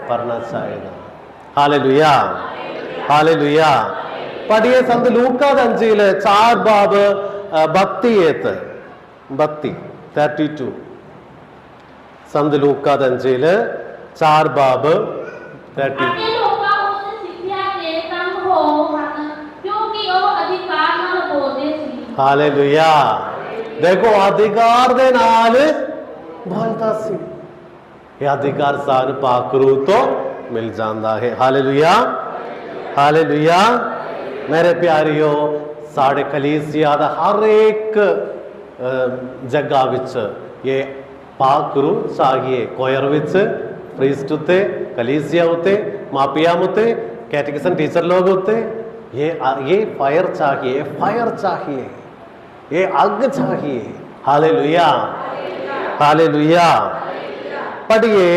पढ़ना चाहिए। Hallelujah, hallelujah. पढ़िए संत लूका 5 चार बाब 32 32 संत लूका 5 4 बाब 30। हालेलुया। देखो अधिकार दे नाल बोलता सी, ये अधिकार सानू पाकरू तो मिल जाता है। Hallelujah, hallelujah. मेरे प्यारियो, साढ़े कलीसिया दा हर एक जगह विच ये पाकरू चाहिए। कोयर विच प्रीस्ट होते, कलीसिया होते, मापियाम होते, कैटेकिसन टीचर लोग होते। ये फायर चाहिए, फायर चाहिए, ये आग चाहिए। Hallelujah, hallelujah. पढ़िए